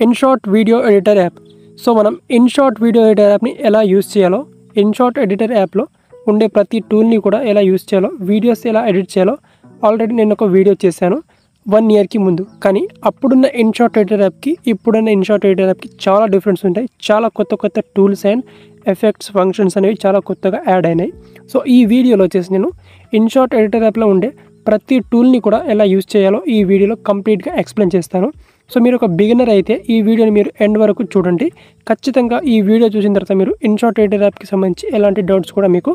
INSAT video editor app. So మనం INSAT video editor యాప్ని ఎలా యూస్ చేయాలో, ఇన్షాట్ ఎడిటర్ యాప్లో ఉండే ప్రతి టూల్ని కూడా ఎలా యూస్ చేయాలో, వీడియోస్ ఎలా ఎడిట్ చేయాలో ఆల్రెడీ నేను ఒక వీడియో చేశాను 1 ఇయర్కి ముందు. కానీ అప్పుడున్న ఇన్షాట్ ఎడిటర్ యాప్కి ఇప్పుడున్న ఇన్షాట్ ఎడిటర్ యాప్కి చాలా డిఫరెన్స్ ఉంటాయి. చాలా కొత్త టూల్స్ అండ్ ఎఫెక్ట్స్ ఫంక్షన్స్ అనేవి చాలా కొత్తగా యాడ్ అయినాయి. సో ఈ వీడియోలో వచ్చేసి నేను ఇన్షాట్ ఎడిటర్ యాప్లో ఉండే ప్రతి టూల్ని కూడా ఎలా యూస్ చేయాలో ఈ వీడియోలో కంప్లీట్గా ఎక్స్ప్లెయిన్ చేస్తాను. సో మీరు ఒక బిగినర్ అయితే ఈ వీడియోని మీరు ఎండ్ వరకు చూడండి. ఖచ్చితంగా ఈ వీడియో చూసిన తర్వాత మీరు ఇన్షాట్ ఎడిటర్ యాప్కి సంబంధించి ఎలాంటి డౌట్స్ కూడా మీకు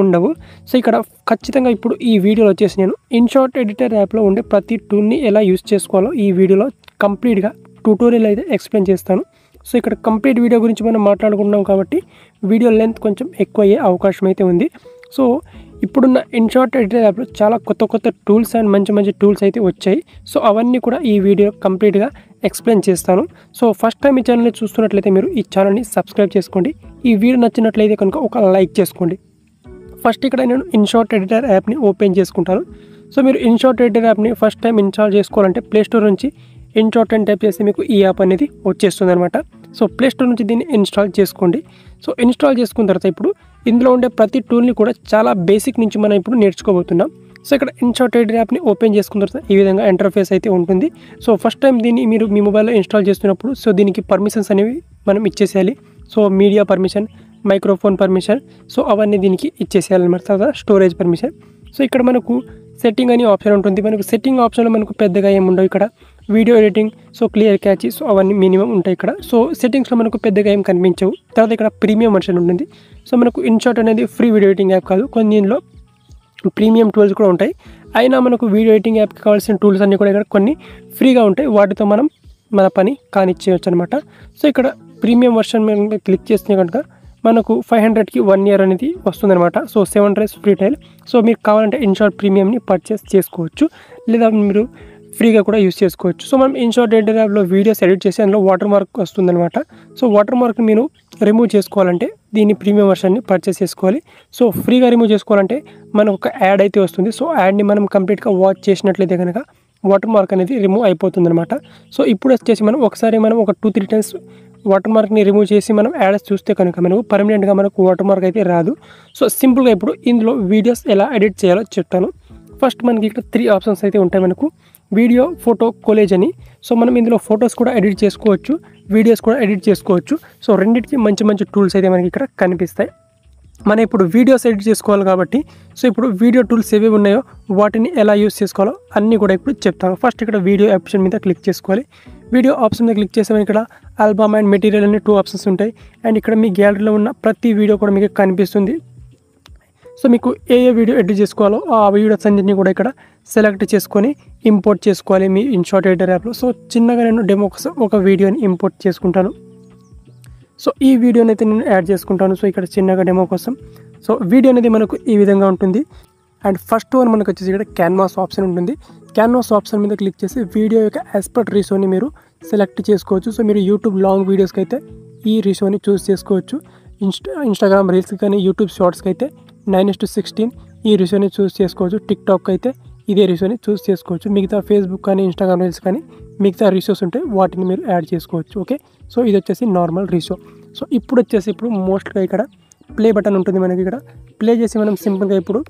ఉండవు. సో ఇక్కడ ఖచ్చితంగా ఇప్పుడు ఈ వీడియోలో వచ్చేసి నేను ఇన్షాట్ ఎడిటర్ యాప్లో ఉండే ప్రతి టూల్ని ఎలా యూస్ చేసుకోవాలో ఈ వీడియోలో కంప్లీట్గా ట్యూటోరియల్ అయితే ఎక్స్ప్లెయిన్ చేస్తాను. సో ఇక్కడ కంప్లీట్ వీడియో గురించి మనం మాట్లాడుకుంటున్నాం కాబట్టి వీడియో లెంత్ కొంచెం ఎక్కువ అయ్యే అవకాశం అయితే ఉంది. సో ఇప్పుడున్న ఇన్షాట్ ఎడిటర్ యాప్లో చాలా కొత్త టూల్స్ అండ్ మంచి టూల్స్ అయితే వచ్చాయి. సో అవన్నీ కూడా ఈ వీడియో కంప్లీట్గా ఎక్స్ప్లెయిన్ చేస్తాను. సో ఫస్ట్ టైం ఈ ఛానల్ని చూస్తున్నట్లయితే మీరు ఈ ఛానల్ని సబ్స్క్రైబ్ చేసుకోండి. ఈ వీడియో నచ్చినట్లయితే కనుక ఒక లైక్ చేసుకోండి. ఫస్ట్ ఇక్కడ నేను ఇన్షాట్ ఎడిటర్ యాప్ని ఓపెన్ చేసుకుంటాను. సో మీరు ఇన్షాట్ ఎడిటర్ యాప్ని ఫస్ట్ టైం ఇన్స్టాల్ చేసుకోవాలంటే ప్లేస్టోర్ నుంచి ఇన్షాట్ అని టైప్ చేస్తే మీకు ఈ యాప్ అనేది వచ్చేస్తుంది అనమాట. సో ప్లేస్టోర్ నుంచి దీన్ని ఇన్స్టాల్ చేసుకోండి. సో ఇన్స్టాల్ చేసుకున్న తర్వాత ఇప్పుడు ఇందులో ఉండే ప్రతి టూల్ని కూడా చాలా బేసిక్ నుంచి మనం ఇప్పుడు నేర్చుకోబోతున్నాం. సో ఇక్కడ ఇన్షాట్ ఎడిటర్ యాప్ని ఓపెన్ చేసుకున్న తర్వాత ఈ విధంగా ఇంటర్ఫేస్ అయితే ఉంటుంది. సో ఫస్ట్ టైం దీన్ని మీరు మీ మొబైల్లో ఇన్స్టాల్ చేస్తున్నప్పుడు సో దీనికి పర్మిషన్స్ అనేవి మనం ఇచ్చేసేయాలి. So media permission, microphone permission, so అవన్నీ దీనికి ఇచ్చేసేయాలన్నమాట. తర్వాత స్టోరేజ్ పర్మిషన్. సో ఇక్కడ మనకు సెట్టింగ్ అని ఆప్షన్ ఉంటుంది. మనకు సెట్టింగ్ ఆప్షన్లో మనకు పెద్దగా ఏముండవు. ఇక్కడ video editing, so clear catch, so అవన్నీ మినిమం ఉంటాయి ఇక్కడ. సో సెట్టింగ్స్లో మనకు పెద్దగా ఏం కనిపించవు. తర్వాత ఇక్కడ ప్రీమియం వర్షన్ ఉంటుంది. సో మనకు ఇన్షాట్ అనేది ఫ్రీ వీడియో ఎడిటింగ్ యాప్ కాదు, దీనిలో ప్రీమియం టూల్స్ కూడా ఉంటాయి. అయినా మనకు వీడియో ఎడిటింగ్ యాప్కి కావాల్సిన టూల్స్ అన్నీ కూడా ఇక్కడ కొన్ని ఫ్రీగా ఉంటాయి. వాటితో మనం మన పని కానిచ్చేయచ్చు అనమాట. సో ఇక్కడ ప్రీమియం వర్షన్ మీద క్లిక్ చేస్తే కనుక మనకు 500కి 1 ఇయర్ అనేది వస్తుందన్నమాట. So 7 days free trial. So మీకు కావాలంటే ఇన్షాట్ ప్రీమియంని పర్చేస్ చేసుకోవచ్చు, లేదా మీరు ఫ్రీగా కూడా యూస్ చేసుకోవచ్చు. సో మనం ఇన్షాట్ ఎడిటర్ యాప్లో వీడియోస్ ఎడిట్ చేసి అందులో వాటర్ మార్క్ వస్తుందన్నమాట. సో వాటర్ మార్క్ని మీరు రిమూవ్ చేసుకోవాలంటే దీని ప్రీమియం వర్షన్ని పర్చేస్ చేసుకోవాలి. సో ఫ్రీగా రిమూవ్ చేసుకోవాలంటే మనకు ఒక యాడ్ అయితే వస్తుంది. సో యాడ్ని మనం కంప్లీట్గా వాచ్ చేసినట్లయితే కనుక వాటర్ మార్క్ అనేది రిమూవ్ అయిపోతుందన్నమాట. సో ఇప్పుడు వచ్చేసి మనం ఒకసారి మనం ఒక 2-3 times వాటర్ మార్క్ని రిమూవ్ చేసి మనం యాడ్స్ చూస్తే కనుక మనకు పర్మనెంట్గా మనకు వాటర్ మార్క్ అయితే రాదు. సో సింపుల్గా ఇప్పుడు ఇందులో వీడియోస్ ఎలా ఎడిట్ చేయాలో చెప్తాను. ఫస్ట్ మనకి ఇక్కడ 3 ఆప్షన్స్ అయితే ఉంటాయి. మనకు వీడియో, ఫోటో, కొలేజ్ అని. సో మనం ఇందులో ఫొటోస్ కూడా ఎడిట్ చేసుకోవచ్చు, వీడియోస్ కూడా ఎడిట్ చేసుకోవచ్చు. సో రెండింటికి మంచి టూల్స్ అయితే మనకి ఇక్కడ కనిపిస్తాయి. మనం ఇప్పుడు వీడియోస్ ఎడిట్ చేసుకోవాలి కాబట్టి సో ఇప్పుడు వీడియో టూల్స్ ఏవి ఉన్నాయో వాటిని ఎలా యూస్ చేసుకోవాలో అన్నీ కూడా ఇప్పుడు చెప్తాను. ఫస్ట్ ఇక్కడ వీడియో ఆప్షన్ మీద క్లిక్ చేసుకోవాలి. వీడియో ఆప్షన్ మీద క్లిక్ చేస్తే ఇక్కడ ఆల్బమ్ అండ్ మెటీరియల్ అనే 2 ఆప్షన్స్ ఉంటాయి. అండ్ ఇక్కడ మీ గ్యాలరీలో ఉన్న ప్రతి వీడియో కూడా మీకు కనిపిస్తుంది. సో మీకు ఏ వీడియో ఎడిట్ చేసుకోవాలో ఆ వీడియోస్ అన్నింటినీ కూడా ఇక్కడ సెలెక్ట్ చేసుకొని ఇంపోర్ట్ చేసుకోవాలి మీ ఇన్షాట్ ఎడిటర్ యాప్లో. సో చిన్నగా నేను డెమో కోసం ఒక వీడియోని ఇంపోర్ట్ చేసుకుంటాను. సో ఈ వీడియోని అయితే నేను యాడ్ చేసుకుంటాను. సో ఇక్కడ చిన్నగా డెమో కోసం. సో వీడియో అనేది మనకు ఈ విధంగా ఉంటుంది. అండ్ ఫస్ట్ వన్ మనకు వచ్చేసి ఇక్కడ క్యాన్వాస్ ఆప్షన్ ఉంటుంది. క్యాన్వాస్ ఆప్షన్ మీద క్లిక్ చేసి వీడియో యొక్క ఆస్పెక్ట్ రేషియోని మీరు సెలెక్ట్ చేసుకోవచ్చు. సో మీరు యూట్యూబ్ లాంగ్ వీడియోస్కి అయితే ఈ రేషియోని చూస్ చేసుకోవచ్చు. ఇన్స్టాగ్రామ్ రీల్స్కి కానీ యూట్యూబ్ షార్ట్స్కి అయితే 9:16 ఈ రేషియోని చూస్ చేసుకోవచ్చు. టిక్టాక్ అయితే ఇదే రేషియోని చూస్ చేసుకోవచ్చు. మిగతా ఫేస్బుక్ కానీ ఇన్స్టాగ్రామ్ రీల్స్ కానీ మిగతా రేషియోస్ ఉంటాయి, వాటిని మీరు యాడ్ చేసుకోవచ్చు. ఓకే, సో ఇది వచ్చేసి నార్మల్ రేషియో. సో ఇప్పుడు మోస్ట్గా ఇక్కడ ప్లే బటన్ ఉంటుంది. మనకి ఇక్కడ ప్లే చేసి మనం సింపుల్గా ఇప్పుడు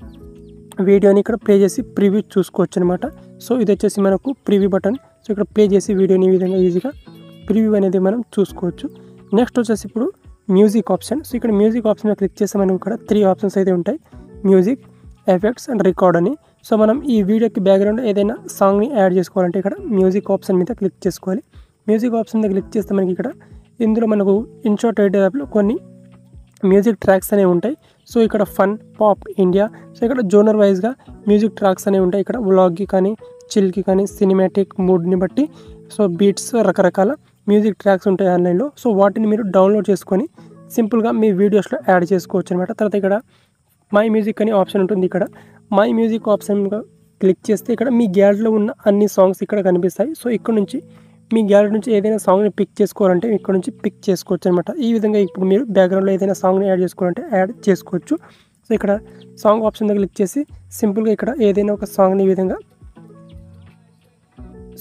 వీడియోని ఇక్కడ ప్లే చేసి ప్రివ్యూ చూసుకోవచ్చు అనమాట. సో ఇది వచ్చేసి మనకు ప్రివ్యూ బటన్. సో ఇక్కడ ప్లే చేసి వీడియోని ఈ విధంగా ఈజీగా ప్రివ్యూ అనేది మనం చూసుకోవచ్చు. నెక్స్ట్ వచ్చేసి ఇప్పుడు మ్యూజిక్ ఆప్షన్. సో ఇక్కడ మ్యూజిక్ ఆప్షన్ మీద క్లిక్ చేస్తే మనకు ఇక్కడ 3 ఆప్షన్స్ అయితే ఉంటాయి. మ్యూజిక్, ఎఫెక్ట్స్ అండ్ రికార్డ్ అని. సో మనం ఈ వీడియోకి బ్యాక్గ్రౌండ్ ఏదైనా సాంగ్ని యాడ్ చేసుకోవాలంటే ఇక్కడ మ్యూజిక్ ఆప్షన్ మీద క్లిక్ చేసుకోవాలి. మ్యూజిక్ ఆప్షన్ మీద క్లిక్ చేస్తే మనకి ఇక్కడ ఇందులో మనకు ఇన్షాట్ ఎడిటర్ యాప్లో కొన్ని మ్యూజిక్ ట్రాక్స్ అనేవి ఉంటాయి. సో ఇక్కడ ఫన్, పాప్, ఇండియా, సో ఇక్కడ జోనర్ వైజ్గా మ్యూజిక్ ట్రాక్స్ అనేవి ఉంటాయి. ఇక్కడ వ్లాగ్కి కానీ, చిల్కి కానీ, సినిమాటిక్ మూడ్ని బట్టి సో బీట్స్ రకరకాల మ్యూజిక్ ట్రాక్స్ ఉంటాయి ఆన్లైన్లో. సో వాటిని మీరు డౌన్లోడ్ చేసుకొని సింపుల్గా మీ వీడియోస్లో యాడ్ చేసుకోవచ్చు అనమాట. తర్వాత ఇక్కడ మై మ్యూజిక్ అనే ఆప్షన్ ఉంటుంది. ఇక్కడ మై మ్యూజిక్ ఆప్షన్ క్లిక్ చేస్తే ఇక్కడ మీ గ్యాలరీలో ఉన్న అన్ని సాంగ్స్ ఇక్కడ కనిపిస్తాయి. సో ఇక్కడ నుంచి మీ గ్యాలరీ నుంచి ఏదైనా సాంగ్ని పిక్ చేసుకోవాలంటే ఇక్కడ నుంచి పిక్ చేసుకోవచ్చు అనమాట. ఈ విధంగా ఇప్పుడు మీరు బ్యాక్గ్రౌండ్లో ఏదైనా సాంగ్ని యాడ్ చేసుకోవాలంటే యాడ్ చేసుకోవచ్చు. సో ఇక్కడ సాంగ్ ఆప్షన్ మీద క్లిక్ చేసి సింపుల్గా ఇక్కడ ఏదైనా ఒక సాంగ్ని ఈ విధంగా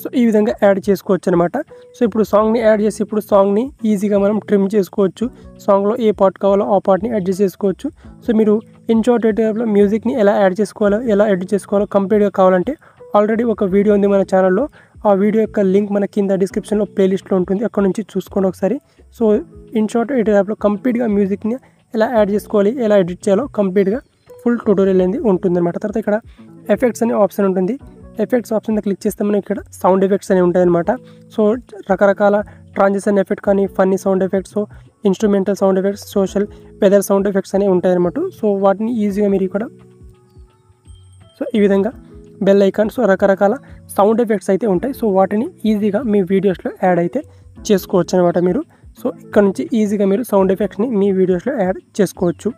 సో ఈ విధంగా యాడ్ చేసుకోవచ్చు అనమాట. సో ఇప్పుడు సాంగ్ని యాడ్ చేసి ఇప్పుడు సాంగ్ని ఈజీగా మనం ట్రిమ్ చేసుకోవచ్చు. సాంగ్లో ఏ పార్ట్ కావాలో ఆ పార్ట్ని అడ్జస్ట్ చేసుకోవచ్చు. సో మీరు ఇన్షార్ట్ ఎడిటర్లో మ్యూజిక్ని ఎలా యాడ్ చేసుకోవాలో ఎలా ఎడిట్ చేసుకోవాలో కంప్లీట్గా కావాలంటే ఆల్రెడీ ఒక వీడియో ఉంది మన ఛానల్లో. ఆ వీడియో యొక్క లింక్ మన కింద డిస్క్రిప్షన్లో ప్లేలిస్ట్లో ఉంటుంది, అక్కడ నుంచి చూసుకోండి ఒకసారి. సో ఇన్షార్ట్ ఎడిటర్ యాప్లో కంప్లీట్గా మ్యూజిక్ని ఎలా యాడ్ చేసుకోవాలి ఎలా ఎడిట్ చేయాలో కంప్లీట్గా ఫుల్ ట్యూటోరియల్ అనేది ఉంటుందన్నమాట. తర్వాత ఇక్కడ ఎఫెక్ట్స్ అనే ఆప్షన్ ఉంటుంది. ఎఫెక్ట్స్ ఆప్షన్ మీద క్లిక్ చేస్తే మనకి ఇక్కడ సౌండ్ ఎఫెక్ట్స్ అనేవి ఉంటాయన్నమాట. సో రకరకాల ట్రాన్సిషన్ ఎఫెక్ట్ కానీ funny sound effects, so instrumental sound effects, social weather sound effects అనేవి ఉంటాయన్నమాట. సో వాటిని ఈజీగా మీరు ఇక్కడ సో ఈ విధంగా బెల్ ఐకాన్, సో రకరకాల సౌండ్ ఎఫెక్ట్స్ అయితే ఉంటాయి. సో వాటిని ఈజీగా మీ వీడియోస్లో యాడ్ అయితే చేసుకోవచ్చు అనమాట మీరు. సో ఇక్కడ నుంచి ఈజీగా మీరు సౌండ్ ఎఫెక్ట్స్ని మీ వీడియోస్లో యాడ్ చేసుకోవచ్చు.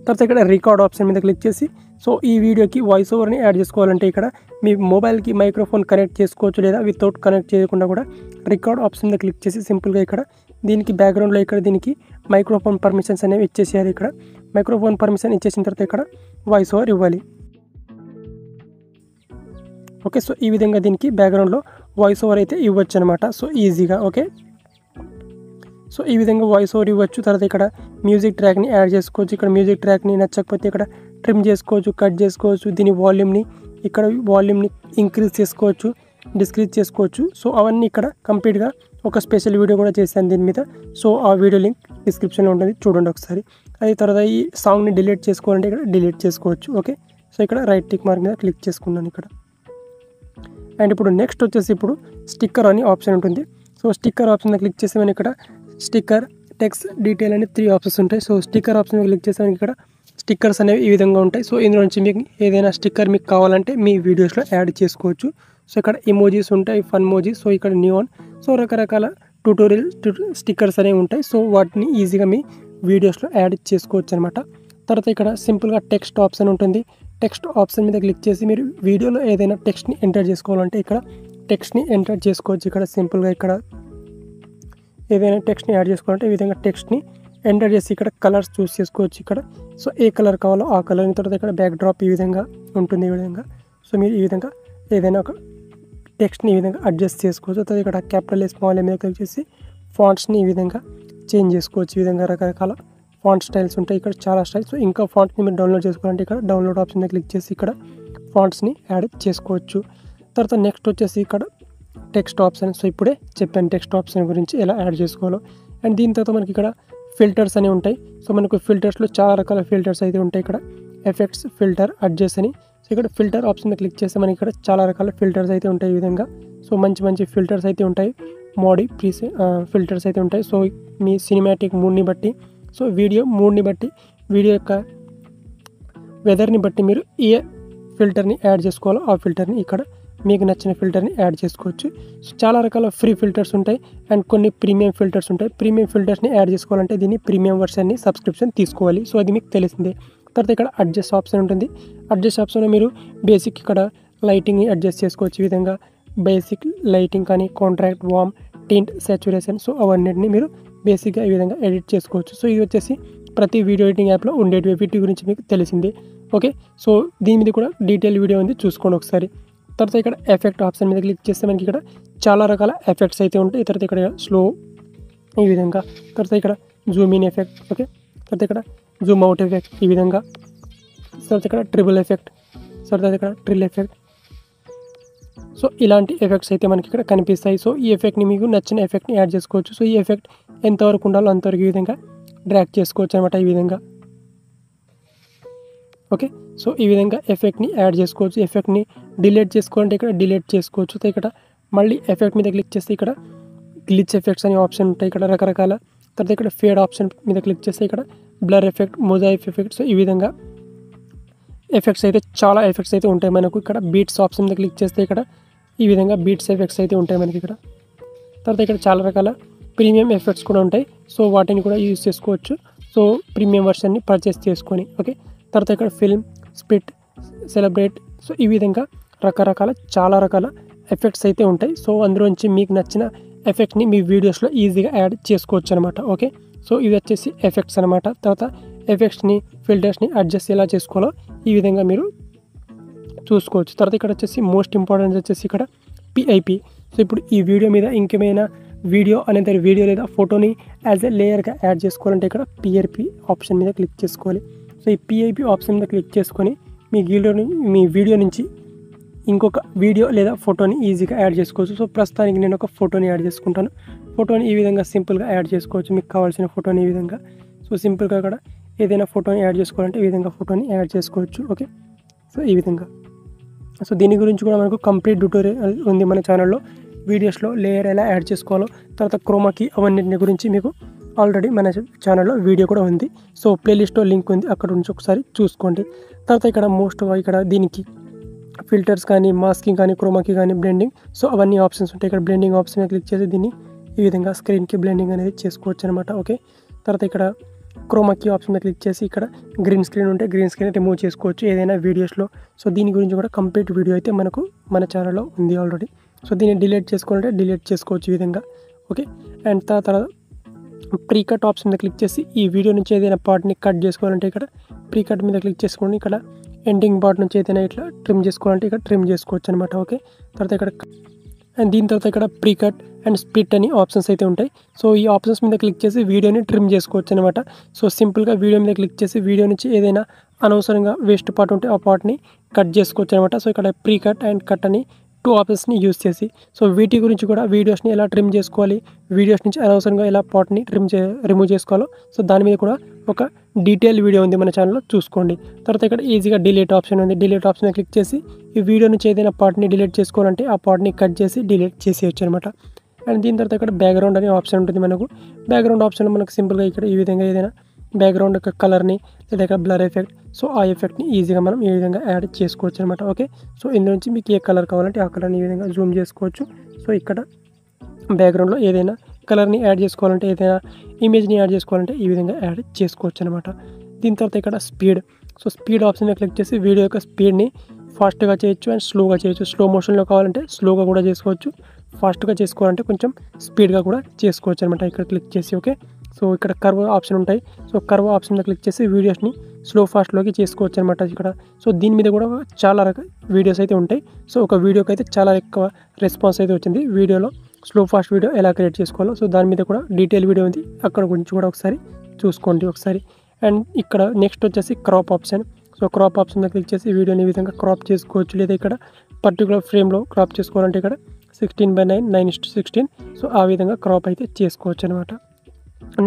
తర్వాత ఇక్కడ రికార్డ్ ఆప్షన్ మీద క్లిక్ చేసి సో ఈ వీడియోకి వాయిస్ ఓవర్ని యాడ్ చేసుకోవాలంటే ఇక్కడ మీ మొబైల్కి మైక్రోఫోన్ కనెక్ట్ చేసుకోవచ్చు, లేదా వితౌట్ కనెక్ట్ చేయకుండా కూడా రికార్డ్ ఆప్షన్ మీద క్లిక్ చేసి సింపుల్గా ఇక్కడ దీనికి బ్యాక్గ్రౌండ్లో ఇక్కడ దీనికి మైక్రోఫోన్ పర్మిషన్స్ అనేవి ఇచ్చేసేయాలి. ఇక్కడ మైక్రోఫోన్ పర్మిషన్ ఇచ్చేసిన తర్వాత ఇక్కడ వాయిస్ ఓవర్ ఇవ్వాలి. ఓకే, సో ఈ విధంగా దీనికి బ్యాక్గ్రౌండ్లో వాయిస్ ఓవర్ అయితే ఇవ్వచ్చు అనమాట. సో ఈజీగా ఓకే, సో ఈ విధంగా వాయిస్ ఓవర్ ఇవ్వచ్చు. తర్వాత ఇక్కడ మ్యూజిక్ ట్రాక్ని యాడ్ చేసుకోవచ్చు. ఇక్కడ మ్యూజిక్ ట్రాక్ని నచ్చకపోతే ఇక్కడ ట్రిమ్ చేసుకోవచ్చు, కట్ చేసుకోవచ్చు. దీని వాల్యూమ్ని ఇక్కడ వాల్యూమ్ని ఇంక్రీజ్ చేసుకోవచ్చు, డిస్క్రీజ్ చేసుకోవచ్చు. సో అవన్నీ ఇక్కడ కంప్లీట్గా ఒక స్పెషల్ వీడియో కూడా చేశాను దీని మీద. సో ఆ వీడియో లింక్ డిస్క్రిప్షన్లో ఉంటుంది, చూడండి ఒకసారి. అది తర్వాత ఈ సాంగ్ని డిలీట్ చేసుకోవాలంటే ఇక్కడ డిలీట్ చేసుకోవచ్చు. ఓకే, సో ఇక్కడ రైట్ టిక్ మార్క్ మీద క్లిక్ చేసుకున్నాను ఇక్కడ. అండ్ ఇప్పుడు నెక్స్ట్ వచ్చేసి ఇప్పుడు స్టిక్కర్ అని ఆప్షన్ ఉంటుంది. సో స్టిక్కర్ ఆప్షన్ మీద క్లిక్ చేస్తే మనకి ఇక్కడ స్టిక్కర్, టెక్స్ట్, డీటెయిల్ అనే 3 ఆప్షన్స్ ఉంటాయి. సో స్టిక్కర్ ఆప్షన్ మీద క్లిక్ చేస్తే మనకి ఇక్కడ స్టిక్కర్స్ అనేవి ఈ విధంగా ఉంటాయి. సో ఇందులో నుంచి మీకు ఏదైనా స్టిక్కర్ మీకు కావాలంటే మీ వీడియోస్లో యాడ్ చేసుకోవచ్చు. సో ఇక్కడ ఇమోజీస్ ఉంటాయి, ఫన్ మోజీస్, సో ఇక్కడ న్యూన్, సో రకరకాల ట్యూటోరియల్ స్టిక్కర్స్ అనేవి ఉంటాయి. సో వాటిని ఈజీగా మీ వీడియోస్లో యాడ్ చేసుకోవచ్చు అనమాట. తర్వాత ఇక్కడ సింపుల్గా టెక్స్ట్ ఆప్షన్ ఉంటుంది. టెక్స్ట్ ఆప్షన్ మీద క్లిక్ చేసి మీరు వీడియోలో ఏదైనా టెక్స్ట్ని ఎంటర్ చేసుకోవాలంటే ఇక్కడ టెక్స్ట్ని ఎంటర్ చేసుకోవచ్చు. ఇక్కడ సింపుల్గా ఇక్కడ ఏదైనా టెక్స్ట్ని యాడ్ చేసుకోవాలంటే ఈ విధంగా టెక్స్ట్ని ఎంటర్ చేసి ఇక్కడ కలర్స్ చూస్ చేసుకోవచ్చు. ఇక్కడ సో ఏ కలర్ కావాలో ఆ కలర్ని, తర్వాత ఇక్కడ బ్యాక్ డ్రాప్ ఈ విధంగా ఉంటుంది. ఈ విధంగా సో మీరు ఈ విధంగా ఏదైనా ఒక టెక్స్ట్ని ఈ విధంగా అడ్జస్ట్ చేసుకోవచ్చు. తర్వాత ఇక్కడ క్యాపిటల్ స్మాల్ మీద క్లిక్ చేసి ఫాంట్స్ని ఈ విధంగా చేంజ్ చేసుకోవచ్చు. ఈ విధంగా రకరకాల ఫాంట్ స్టైల్స్ ఉంటాయి, ఇక్కడ చాలా స్టైల్స్. సో ఇంకా ఫాంట్ని మీరు డౌన్లోడ్ చేసుకోవాలంటే ఇక్కడ డౌన్లోడ్ ఆప్షన్ మీద క్లిక్ చేసి ఇక్కడ ఫాంట్స్ని యాడ్ చేసుకోవచ్చు. తర్వాత నెక్స్ట్ వచ్చేసి ఇక్కడ టెక్స్ట్ ఆప్షన్. సో ఇప్పుడే చెప్పాను టెక్స్ట్ ఆప్షన్ గురించి ఎలా యాడ్ చేసుకోవాలో. అండ్ దీని తర్వాత మనకి ఇక్కడ ఫిల్టర్స్ అనేవి ఉంటాయి. సో మనకు ఫిల్టర్స్లో చాలా రకాల ఫిల్టర్స్ అయితే ఉంటాయి. ఇక్కడ ఎఫెక్ట్స్, ఫిల్టర్, అడ్జస్ట్ అని. సో ఇక్కడ ఫిల్టర్ ఆప్షన్ మీద క్లిక్ చేస్తే మనకి ఇక్కడ చాలా రకాల ఫిల్టర్స్ అయితే ఉంటాయి ఈ విధంగా. సో మంచి మంచి ఫిల్టర్స్ అయితే ఉంటాయి, మోడీ ఫిల్టర్స్ అయితే ఉంటాయి. సో మీ సినిమాటిక్ మూడ్ని బట్టి, సో వీడియో మూడ్ని బట్టి, వీడియో యొక్క వెదర్ని బట్టి మీరు ఏ ఫిల్టర్ని యాడ్ చేసుకోవాలో ఆ ఫిల్టర్ని ఇక్కడ మీకు నచ్చిన ఫిల్టర్ని యాడ్ చేసుకోవచ్చు. సో చాలా రకాల ఫ్రీ ఫిల్టర్స్ ఉంటాయి అండ్ కొన్ని ప్రీమియం ఫిల్టర్స్ ఉంటాయి. ప్రీమియం ఫిల్టర్స్ని యాడ్ చేసుకోవాలంటే దీన్ని ప్రీమియం వర్షన్ని సబ్స్క్రిప్షన్ తీసుకోవాలి. సో అది మీకు తెలిసిందే. తర్వాత ఇక్కడ అడ్జస్ట్ ఆప్షన్ ఉంటుంది. అడ్జస్ట్ ఆప్షన్లో మీరు బేసిక్ ఇక్కడ లైటింగ్ని అడ్జస్ట్ చేసుకోవచ్చు. ఈ విధంగా బేసిక్ లైటింగ్ కానీ, contract, warm, tint, saturation, so అవన్నిటిని మీరు బేసిక్గా ఈ విధంగా ఎడిట్ చేసుకోవచ్చు. సో ఇది వచ్చేసి ప్రతి వీడియో ఎడిటింగ్ యాప్లో ఉండేటివి, వీటి గురించి మీకు తెలిసిందే. ఓకే, సో దీని మీద కూడా డీటెయిల్ వీడియో ఉంది, చూసుకోండి ఒకసారి. తర్వాత ఇక్కడ ఎఫెక్ట్ ఆప్షన్ మీద క్లిక్ చేస్తే మనకి ఇక్కడ చాలా రకాల ఎఫెక్ట్స్ అయితే ఉంటాయి. తర్వాత ఇక్కడ స్లో ఈ విధంగా, తర్వాత ఇక్కడ జూమ్ ఇన్ ఎఫెక్ట్, ఓకే, తర్వాత ఇక్కడ జూమ్ అవుట్ ఎఫెక్ట్ ఈ విధంగా, తర్వాత ఇక్కడ ట్రిబుల్ ఎఫెక్ట్, తర్వాత ఇక్కడ ట్రిల్ ఎఫెక్ట్. సో ఇలాంటి ఎఫెక్ట్స్ అయితే మనకి ఇక్కడ కనిపిస్తాయి. సో ఈ ఎఫెక్ట్ని మీకు నచ్చిన ఎఫెక్ట్ని యాడ్ చేసుకోవచ్చు. సో ఈ ఎఫెక్ట్ ఎంతవరకు ఉండాలో అంతవరకు ఈ విధంగా డ్రాగ్ చేసుకోవచ్చు అనమాట ఈ విధంగా. ఓకే, సో ఈ విధంగా ఎఫెక్ట్ని యాడ్ చేసుకోవచ్చు. ఎఫెక్ట్ని డిలీట్ చేసుకోవాలంటే ఇక్కడ డిలీట్ చేసుకోవచ్చు. సో ఇక్కడ మళ్ళీ ఎఫెక్ట్ మీద క్లిక్ చేస్తే ఇక్కడ గ్లిచ్ ఎఫెక్ట్స్ అనే ఆప్షన్ ఉంటాయి ఇక్కడ రకరకాల. తర్వాత ఇక్కడ ఫేడ్ ఆప్షన్ మీద క్లిక్ చేస్తే ఇక్కడ blur effect, mosaic effect, so ఈ విధంగా ఎఫెక్ట్స్ అయితే చాలా ఎఫెక్ట్స్ అయితే ఉంటాయి మనకు. ఇక్కడ బీట్స్ ఆప్షన్ మీద క్లిక్ చేస్తే ఇక్కడ ఈ విధంగా బీట్స్ ఎఫెక్ట్స్ అయితే ఉంటాయి మనకి ఇక్కడ. తర్వాత ఇక్కడ చాలా రకాల ప్రీమియం ఎఫెక్ట్స్ కూడా ఉంటాయి. సో వాటిని కూడా యూజ్ చేసుకోవచ్చు. సో ప్రీమియం వర్షన్ని పర్చేస్ చేసుకొని. ఓకే, తర్వాత ఇక్కడ ఫిల్మ్, స్ప్లిట్, సెలబ్రేట్, సో ఈ విధంగా రకరకాల చాలా రకాల ఎఫెక్ట్స్ అయితే ఉంటాయి. సో అందులోంచి మీకు నచ్చిన ఎఫెక్ట్ని మీ వీడియోస్లో ఈజీగా యాడ్ చేసుకోవచ్చు అనమాట. ఓకే, సో ఇది వచ్చేసి ఎఫెక్ట్స్ అనమాట. తర్వాత ఎఫెక్ట్స్ని, ఫిల్టర్స్ని అడ్జస్ట్ ఎలా చేసుకోవాలో ఈ విధంగా మీరు చూసుకోవచ్చు. తర్వాత ఇక్కడ వచ్చేసి మోస్ట్ ఇంపార్టెంట్ వచ్చేసి ఇక్కడ పిఐపి. సో ఇప్పుడు ఈ వీడియో మీద ఇంకేమైనా వీడియో అనేది వీడియో లేదా ఫోటోని యాజ్ ఎ లేయర్గా యాడ్ చేసుకోవాలంటే ఇక్కడ పిఆర్పి ఆప్షన్ మీద క్లిక్ చేసుకోవాలి. సో ఈ పిఐపి ఆప్షన్ మీద క్లిక్ చేసుకొని మీ వీడియో నుంచి ఇంకొక వీడియో లేదా ఫోటోని ఈజీగా యాడ్ చేసుకోవచ్చు. సో ప్రస్తుతానికి నేను ఒక ఫోటోని యాడ్ చేసుకుంటాను. ఫోటోని ఈ విధంగా సింపుల్గా యాడ్ చేసుకోవచ్చు, మీకు కావాల్సిన ఫోటోని ఈ విధంగా. సో సింపుల్గా అక్కడ ఏదైనా ఫోటోని యాడ్ చేసుకోవాలంటే ఈ విధంగా ఫోటోని యాడ్ చేసుకోవచ్చు. ఓకే, సో ఈ విధంగా. సో దీని గురించి కూడా మనకు కంప్లీట్ ట్యుటోరియల్ ఉంది మన ఛానల్లో. వీడియోస్లో లేయర్ ఎలా యాడ్ చేసుకోవాలో, తర్వాత క్రోమాకి అవన్నింటి గురించి మీకు ఆల్రెడీ మన ఛానల్లో వీడియో కూడా ఉంది. సో ప్లేలిస్ట్లో లింక్ ఉంది, అక్కడ నుంచి ఒకసారి చూసుకోండి. తర్వాత ఇక్కడ మోస్ట్గా ఇక్కడ దీనికి ఫిల్టర్స్ కానీ, మాస్కింగ్ కానీ, క్రోమాకి కానీ, బ్లెండింగ్, సో అవన్నీ ఆప్షన్స్ ఉంటాయి. ఇక్కడ బ్లెండింగ్ ఆప్షన్ మీద క్లిక్ చేసి దీన్ని ఈ విధంగా స్క్రీన్కి బ్లెండింగ్ అనేది చేసుకోవచ్చు అనమాట. ఓకే, తర్వాత ఇక్కడ క్రోమాకి ఆప్షన్ మీద క్లిక్ చేసి ఇక్కడ గ్రీన్ స్క్రీన్ ఉంటే గ్రీన్ స్క్రీన్ రిమూవ్ చేసుకోవచ్చు ఏదైనా వీడియోస్లో. సో దీని గురించి కూడా కంప్లీట్ వీడియో అయితే మనకు మన ఛానల్లో ఉంది ఆల్రెడీ. సో దీన్ని డిలీట్ చేసుకోవాలంటే డిలీట్ చేసుకోవచ్చు ఈ విధంగా. ఓకే, అండ్ తర్వాత ప్రీ కట్ ఆప్షన్ మీద క్లిక్ చేసి ఈ వీడియో నుంచి ఏదైనా పార్ట్ని కట్ చేసుకోవాలంటే ఇక్కడ ప్రీ కట్ మీద క్లిక్ చేసుకోండి. ఇక్కడ ఎండింగ్ పార్ట్ నుంచి ఏదైనా ఇట్లా ట్రిమ్ చేసుకోవాలంటే ఇక్కడ ట్రిమ్ చేసుకోవచ్చు అనమాట. ఓకే, తర్వాత ఇక్కడ అండ్ దీని తర్వాత ఇక్కడ ప్రీ కట్ అండ్ స్ప్లిట్ అని ఆప్షన్స్ అయితే ఉంటాయి. సో ఈ ఆప్షన్స్ మీద క్లిక్ చేసి వీడియోని ట్రిమ్ చేసుకోవచ్చు అనమాట. సో సింపుల్గా వీడియో మీద క్లిక్ చేసి వీడియో నుంచి ఏదైనా అనవసరంగా వేస్ట్ పార్ట్ ఉంటే ఆ పార్ట్ని కట్ చేసుకోవచ్చు అనమాట. సో ఇక్కడ ప్రీ కట్ అండ్ కట్ అని 2 ఆప్షన్స్ని యూస్ చేసి, సో వీటి గురించి కూడా వీడియోస్ని ఎలా ట్రిమ్ చేసుకోవాలి, వీడియోస్ నుంచి అనవసరంగా ఎలా పార్ట్ని రిమూవ్ చేసుకోవాలో, సో దాని మీద కూడా ఒక డీటెయిల్ వీడియో ఉంది మన ఛానల్లో, చూసుకోండి. తర్వాత ఇక్కడ ఈజీగా డిలీట్ ఆప్షన్ ఉంది. డిలీట్ ఆప్షన్ మీద క్లిక్ చేసి ఈ వీడియో నుంచి ఏదైనా పార్ట్ని డిలీట్ చేసుకోవాలంటే ఆ పార్ట్ని కట్ చేసి డిలీట్ చేసేయచ్చు అనమాట. అండ్ దీని తర్వాత ఇక్కడ బ్యాక్గ్రౌండ్ అనే ఆప్షన్ ఉంటుంది మనకు. బ్యాక్గ్రౌండ్ ఆప్షన్లో మనకు సింపుల్గా ఇక్కడ ఈ విధంగా ఏదైనా బ్యాక్గ్రౌండ్ యొక్క కలర్ని లేదా ఇక్కడ బ్లర్ ఎఫెక్ట్, సో ఆ ఎఫెక్ట్ని ఈజీగా మనం ఈ విధంగా యాడ్ చేసుకోవచ్చు అనమాట. ఓకే, సో ఇందులో నుంచి మీకు ఏ కలర్ కావాలంటే ఆ కలర్ని ఈ విధంగా జూమ్ చేసుకోవచ్చు. సో ఇక్కడ బ్యాక్గ్రౌండ్లో ఏదైనా కలర్ని యాడ్ చేసుకోవాలంటే, ఏదైనా ఇమేజ్ని యాడ్ చేసుకోవాలంటే ఈ విధంగా యాడ్ చేసుకోవచ్చు అనమాట. దీని తర్వాత ఇక్కడ స్పీడ్, సో స్పీడ్ ఆప్షన్ మీద క్లిక్ చేసి వీడియో యొక్క స్పీడ్ని ఫాస్ట్గా చేయొచ్చు అండ్ స్లోగా చేయొచ్చు. స్లో మోషన్లో కావాలంటే స్లోగా కూడా చేసుకోవచ్చు, ఫాస్ట్గా చేసుకోవాలంటే కొంచెం స్పీడ్గా కూడా చేసుకోవచ్చు అనమాట. ఇక్కడ క్లిక్ చేసి ఓకే, సో ఇక్కడ కర్వ్ ఆప్షన్ ఉంటాయి. సో కర్వ్ ఆప్షన్ మీద క్లిక్ చేసి వీడియోస్ని స్లో ఫాస్ట్లోకి చేసుకోవచ్చు అనమాట ఇక్కడ. సో దీని మీద కూడా చాలా రకాల వీడియోస్ అయితే ఉంటాయి. సో ఒక వీడియోకి అయితే చాలా ఎక్కువ రెస్పాన్స్ అయితే వచ్చింది వీడియోలో స్లో ఫాస్ట్ వీడియో ఎలా క్రియేట్ చేసుకోవాలో. సో దాని మీద కూడా డీటెయిల్ వీడియో ఉంది, అక్కడ గురించి కూడా ఒకసారి చూసుకోండి ఒకసారి. అండ్ ఇక్కడ నెక్స్ట్ వచ్చేసి crop option. So crop option మీద క్లిక్ చేసి వీడియోని ఈ విధంగా క్రాప్ చేసుకోవచ్చు, లేదా ఇక్కడ పర్టికులర్ ఫ్రేమ్లో క్రాప్ చేసుకోవాలంటే ఇక్కడ 16:9 9:16, సో ఆ విధంగా క్రాప్ అయితే చేసుకోవచ్చు అనమాట.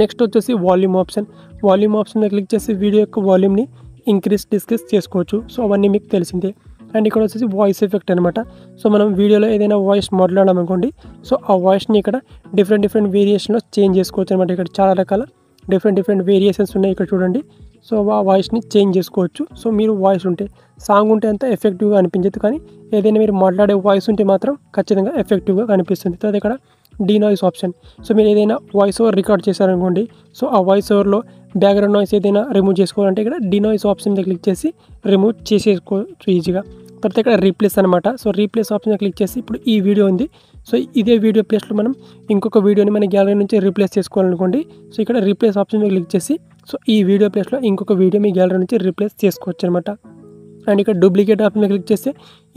నెక్స్ట్ వచ్చేసి వాల్యూమ్ ఆప్షన్. వాల్యూమ్ ఆప్షన్ మీద క్లిక్ చేసి వీడియో యొక్క వాల్యూమ్ని ఇంక్రీజ్ డిస్క్రీజ్ చేసుకోవచ్చు. సో అవన్నీ మీకు తెలిసిందే. అండ్ ఇక్కడ వచ్చేసి వాయిస్ ఎఫెక్ట్ అనమాట. సో మనం వీడియోలో ఏదైనా వాయిస్ మాట్లాడామనుకోండి, సో ఆ వాయిస్ని ఇక్కడ డిఫరెంట్ వేరియేషన్లో చేంజ్ చేసుకోవచ్చు అనమాట. ఇక్కడ చాలా రకాల డిఫరెంట్ వేరియేషన్స్ ఉన్నాయి ఇక్కడ చూడండి. సో ఆ వాయిస్ని చేంజ్ చేసుకోవచ్చు. సో మీరు వాయిస్ ఉంటే, సాంగ్ ఉంటే అంత ఎఫెక్టివ్గా అనిపించదు, కానీ ఏదైనా మీరు మాట్లాడే వాయిస్ ఉంటే మాత్రం ఖచ్చితంగా ఎఫెక్టివ్గా కనిపిస్తుంది. తర్వాత ఇక్కడ డీనాయిస్ ఆప్షన్. సో మీరు ఏదైనా వాయిస్ ఓవర్ రికార్డ్ చేశారనుకోండి, సో ఆ వాయిస్ ఓవర్లో బ్యాక్గ్రౌండ్ నాయిస్ ఏదైనా రిమూవ్ చేసుకోవాలంటే ఇక్కడ డీనాయిస్ ఆప్షన్ మీద క్లిక్ చేసి రిమూవ్ చేసేసుకోవచ్చు ఈజీగా. తర్వాత ఇక్కడ రీప్లేస్ అనమాట. సో రీప్లేస్ ఆప్షన్ మీద క్లిక్ చేసి ఇప్పుడు ఈ వీడియో ఉంది, సో ఇదే వీడియో ప్లేస్లో మనం ఇంకొక వీడియోని మన గ్యాలరీ నుంచి రీప్లేస్ చేసుకోవాలనుకోండి, సో ఇక్కడ రీప్లేస్ ఆప్షన్ మీద క్లిక్ చేసి సో ఈ వీడియో ప్లేస్లో ఇంకొక వీడియో మీ గ్యాలరీ నుంచి రీప్లేస్ చేసుకోవచ్చు అనమాట. అండ్ ఇక్కడ డూప్లికేట్ ఆప్షన్ మీద క్లిక్ చేస్తే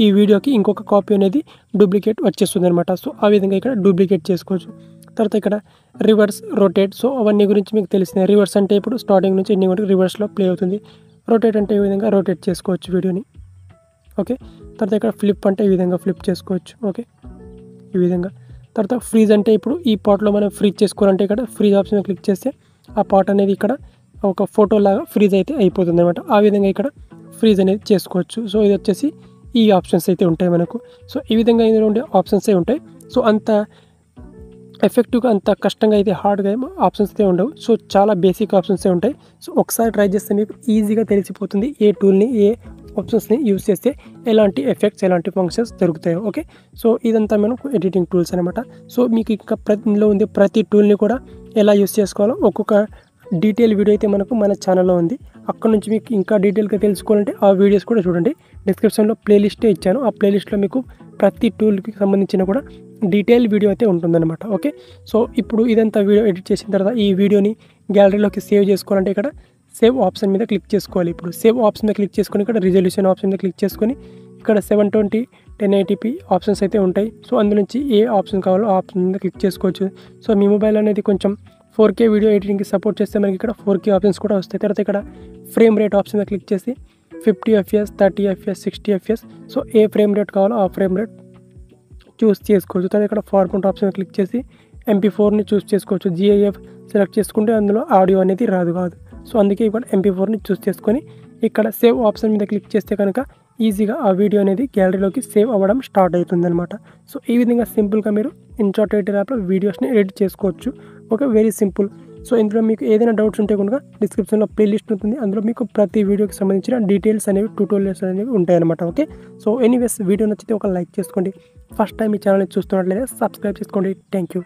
ఈ వీడియోకి ఇంకొక కాపీ అనేది డూప్లికేట్ వచ్చేస్తుంది అనమాట. సో ఆ విధంగా ఇక్కడ డూప్లికేట్ చేసుకోవచ్చు. తర్వాత ఇక్కడ రివర్స్, రొటేట్, సో అవన్నీ గురించి మీకు తెలిసిందే. రివర్స్ అంటే ఇప్పుడు స్టార్టింగ్ నుంచి ఎండింగ్ వరకు రివర్స్లో ప్లే అవుతుంది. రొటేట్ అంటే ఈ విధంగా రొటేట్ చేసుకోవచ్చు వీడియోని. ఓకే, తర్వాత ఇక్కడ ఫ్లిప్ అంటే ఈ విధంగా ఫ్లిప్ చేసుకోవచ్చు. ఓకే, ఈ విధంగా. తర్వాత ఫ్రీజ్ అంటే ఇప్పుడు ఈ పార్ట్లో మనం ఫ్రీజ్ చేసుకోవాలంటే ఇక్కడ ఫ్రీజ్ ఆప్షన్ క్లిక్ చేస్తే ఆ పార్ట్ అనేది ఇక్కడ ఒక ఫోటో లాగా ఫ్రీజ్ అయితే అయిపోతుంది అనమాట. ఆ విధంగా ఇక్కడ ఫ్రీజ్ అనేది చేసుకోవచ్చు. సో ఇది వచ్చేసి ఈ ఆప్షన్స్ అయితే ఉంటాయి మనకు. సో ఈ విధంగా ఇందులో ఉండే ఆప్షన్సే ఉంటాయి. సో అంత ఎఫెక్టివ్గా, అంత కష్టంగా అయితే హార్డ్గా ఆప్షన్స్ అయితే ఉండవు. సో చాలా బేసిక్ ఆప్షన్సే ఉంటాయి. సో ఒకసారి ట్రై చేస్తే మీకు ఈజీగా తెలిసిపోతుంది ఏ టూల్ని, ఏ ఆప్షన్స్ని యూస్ చేస్తే ఎలాంటి ఎఫెక్ట్స్, ఎలాంటి ఫంక్షన్స్ దొరుకుతాయో. ఓకే, సో ఇదంతా మనకు ఎడిటింగ్ టూల్స్ అనమాట. సో మీకు ఇంకా ఇందులో ఉంది ప్రతి టూల్ని కూడా ఎలా యూస్ చేసుకోవాలో ఒక్కొక్క డీటెయిల్ వీడియో అయితే మనకు మన ఛానల్లో ఉంది. అక్కడ నుంచి మీకు ఇంకా డీటెయిల్గా తెలుసుకోవాలంటే ఆ వీడియోస్ కూడా చూడండి. డిస్క్రిప్షన్లో ప్లేలిస్టే ఇచ్చాను. ఆ ప్లేలిస్ట్లో మీకు ప్రతి టూల్కి సంబంధించిన కూడా డీటెయిల్ వీడియో అయితే ఉంటుందన్నమాట. ఓకే, సో ఇప్పుడు ఇదంతా వీడియో ఎడిట్ చేసిన తర్వాత ఈ వీడియోని గ్యాలరీలోకి సేవ్ చేసుకోవాలంటే ఇక్కడ సేవ్ ఆప్షన్ మీద క్లిక్ చేసుకోవాలి. ఇప్పుడు సేవ్ ఆప్షన్ మీద క్లిక్ చేసుకొని ఇక్కడ రిజల్యూషన్ ఆప్షన్ మీద క్లిక్ చేసుకొని ఇక్కడ 720 1080p ఆప్షన్స్ అయితే ఉంటాయి. సో అందు నుంచి ఏ ఆప్షన్ కావాలో ఆ ఆప్షన్ మీద క్లిక్ చేసుకోవచ్చు. సో మీ మొబైల్ అనేది కొంచెం 4K వీడియో ఎడిటింగ్కి సపోర్ట్ చేస్తే మనకి ఇక్కడ 4K ఆప్షన్స్ కూడా వస్తాయి. తర్వాత ఇక్కడ ఫ్రేమ్ రేట్ ఆప్షన్ మీద క్లిక్ చేసి 50 FPS, 30 FPS, 60 FPS, సో ఏ ఫ్రేమ్ రేట్ కావాలో ఆ ఫ్రేమ్ రేట్ చూస్ చేసుకోవచ్చు. తర్వాత ఇక్కడ ఫార్మాట్ ఆప్షన్ క్లిక్ చేసి MP4ని చూస్ చేసుకోవచ్చు. GIF సెలెక్ట్ చేసుకుంటే అందులో ఆడియో అనేది కాదు. సో అందుకే ఇక్కడ MP4ని చూస్ చేసుకొని ఇక్కడ సేవ్ ఆప్షన్ మీద క్లిక్ చేస్తే కనుక ఈజీగా ఆ వీడియో అనేది గ్యాలరీలోకి సేవ్ అవ్వడం స్టార్ట్ అవుతుందన్నమాట. సో ఈ విధంగా సింపుల్గా మీరు ఇన్షాట్ ఎడిటర్ యాప్లో వీడియోస్ని ఎడిట్ చేసుకోవచ్చు. Okay, very simple. సో ఇందులో మీకు ఏదైనా డౌట్స్ ఉంటే కనుక డిస్క్రిప్షన్లో ప్లేలిస్ట్ ఉంటుంది. అందులో మీకు ప్రతి వీడియోకి సంబంధించిన డీటెయిల్స్ అనేవి, ట్యూటోరియల్స్ అనేవి ఉంటాయన్నమాట. ఓకే, సో ఎనీవేస్ వీడియో నచ్చితే ఒక లైక్ చేసుకోండి. ఫస్ట్ టైం ఈ ఛానల్ని చూస్తున్నట్లయితే సబ్స్క్రైబ్ చేసుకోండి. Thank you.